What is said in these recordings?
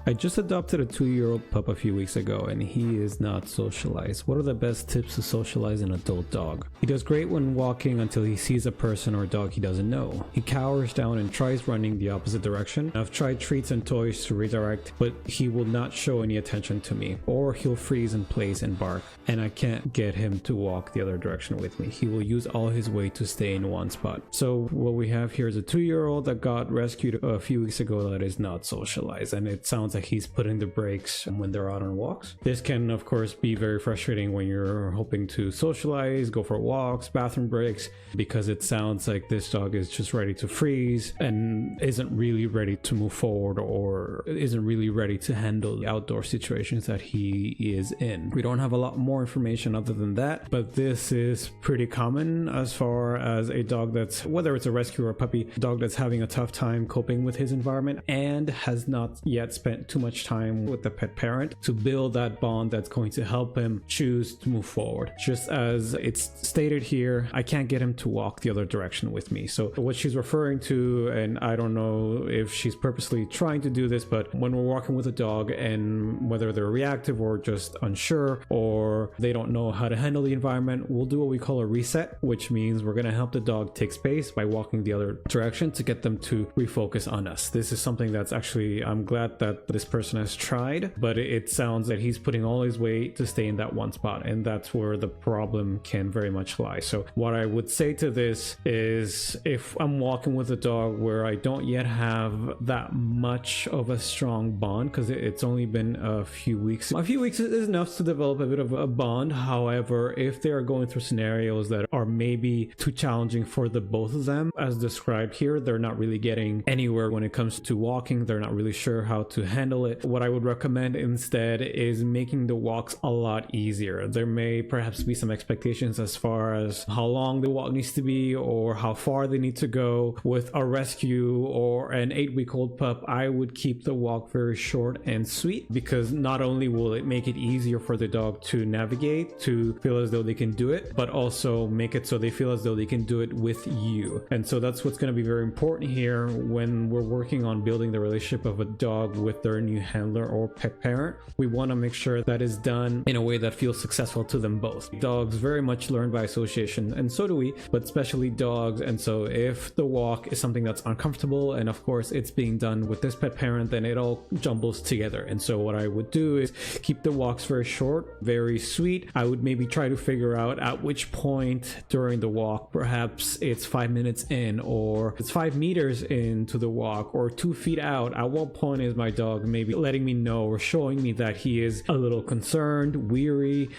I just adopted a 2-year-old pup a few weeks ago and he is not socialized. What are the best tips to socialize an adult dog? He does great when walking until he sees a person or dog he doesn't know. He cowers down and tries running the opposite direction. I've tried treats and toys to redirect, but he will not show any attention to me, or he'll freeze in place and bark, and I can't get him to walk the other direction with me. He will use all his weight to stay in one spot. So what we have here is a 2-year-old that got rescued a few weeks ago that is not socialized, and it sounds like he's putting the brakes when they're out on walks. This can of course be very frustrating when you're hoping to socialize, go for walks, bathroom breaks, because it sounds like this dog is just ready to freeze and isn't really ready to move forward, or isn't really ready to handle the outdoor situations that he is in. We don't have a lot more information other than that, but this is pretty common as far as a dog that's, whether it's a rescue or a puppy, a dog that's having a tough time coping with his environment and has not yet spent too much time with the pet parent to build that bond that's going to help him choose to move forward. Just as it's stated here, I can't get him to walk the other direction with me. So what she's referring to, and I don't know if she's purposely trying to do this, but when we're walking with a dog and whether they're reactive or just unsure or they don't know how to handle the environment, we'll do what we call a reset, which means we're going to help the dog take space by walking the other direction to get them to refocus on us. This is something that's actually, I'm glad that this person has tried, but it sounds that he's putting all his weight to stay in that one spot, and that's where the problem can very much lie. So what I would say to this is, if I'm walking with a dog where I don't yet have that much of a strong bond, because it's only been a few weeks is enough to develop a bit of a bond. However, if they are going through scenarios that are maybe too challenging for the both of them, as described here, they're not really getting anywhere when it comes to walking, they're not really sure how to handle it, what I would recommend instead is making the walks a lot easier. There may perhaps be some expectations as far as how long the walk needs to be or how far they need to go. With a rescue or an 8-week-old pup, I would keep the walk very short and sweet, because not only will it make it easier for the dog to navigate, to feel as though they can do it, but also make it so they feel as though they can do it with you. And so that's what's going to be very important here when we're working on building the relationship of a dog with their new handler or pet parent. We want to make sure that is done in a way that feels successful to them both. Dogs very much learn by association, and so do we, but especially dogs. And so if the walk is something that's uncomfortable, and of course it's being done with this pet parent, then it all jumbles together. And so what I would do is keep the walks very short, very sweet. I would maybe try to figure out at which point during the walk, perhaps it's 5 minutes in, or it's 5 meters into the walk, or 2 feet out, at what point is my dog maybe letting me know or showing me that he is a little concerned, weary,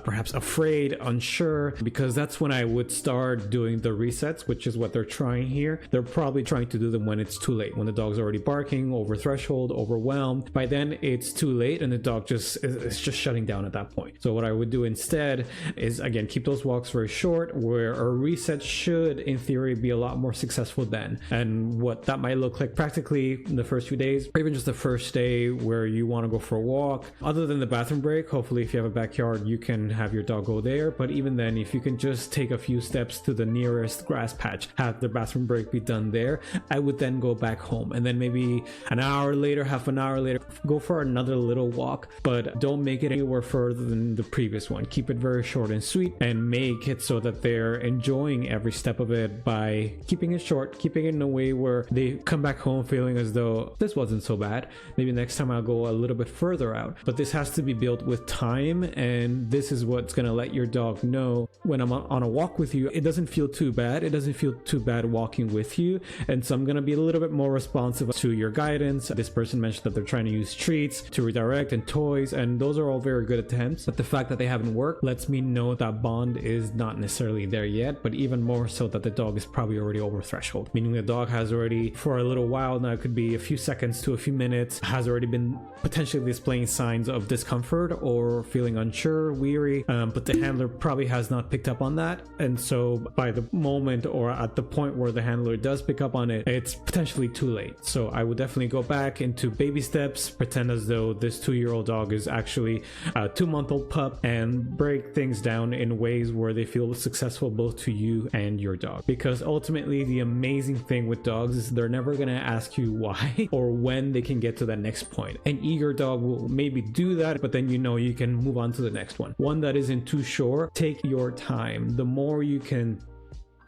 perhaps afraid, unsure, because that's when I would start doing the resets, which is what they're trying here. They're probably trying to do them when it's too late, when the dog's already barking, over threshold, overwhelmed. By then it's too late and the dog is just shutting down at that point. So what I would do instead is, again, keep those walks very short, where a reset should in theory be a lot more successful then. And what that might look like practically in the first few days, or even just the first day where you want to go for a walk, other than the bathroom break. Hopefully if you have a backyard you can have your dog go there, but even then, if you can just take a few steps to the nearest grass patch, have the bathroom break be done there, I would then go back home, and then maybe an hour later, half an hour later, go for another little walk, but don't make it anywhere further than the previous one. Keep it very short and sweet, and make it so that they're enjoying every step of it by keeping it short, keeping it in a way where they come back home feeling as though this wasn't so bad. Maybe next time I'll go a little bit further out, but this has to be built with time, and this is what's going to let your dog know when I'm on a walk with you, it doesn't feel too bad. It doesn't feel too bad walking with you. And so I'm going to be a little bit more responsive to your guidance. This person mentioned that they're trying to use treats to redirect and toys, and those are all very good attempts, but the fact that they haven't worked lets me know that bond is not necessarily there yet, but even more so that the dog is probably already over threshold, meaning the dog has already, for a little while now, it could be a few seconds to a few minutes, has already been potentially displaying signs of discomfort or feeling unsure, weary, but the handler probably has not picked up on that. And so by the moment or at the point where the handler does pick up on it, it's potentially too late. So I would definitely go back into baby steps, pretend as though this 2-year-old dog is actually a 2-month-old pup, and break things down in ways where they feel successful both to you and your dog. Because ultimately the amazing thing with dogs is they're never going to ask you why or when they can get to that that next point. An eager dog will maybe do that, but then you can move on to the next one. One that isn't too sure, take your time. The more you can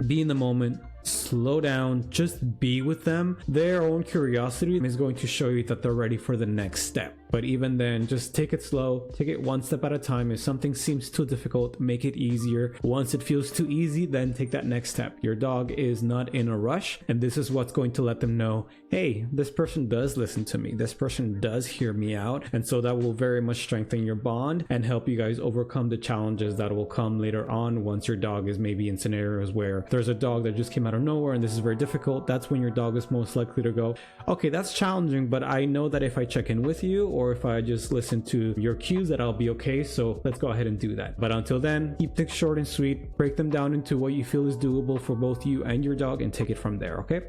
be in the moment, slow down, just be with them. Their own curiosity is going to show you that they're ready for the next step. But even then, just take it slow, take it one step at a time. If something seems too difficult, make it easier. Once it feels too easy, then take that next step. Your dog is not in a rush, and this is what's going to let them know, hey, this person does listen to me, this person does hear me out. And so that will very much strengthen your bond and help you guys overcome the challenges that will come later on once your dog is maybe in scenarios where there's a dog that just came out of nowhere and this is very difficult. That's when your dog is most likely to go, okay, that's challenging, but I know that if I check in with you or if I just listen to your cues that I'll be okay, so let's go ahead and do that. But until then, keep things short and sweet, break them down into what you feel is doable for both you and your dog and take it from there, okay?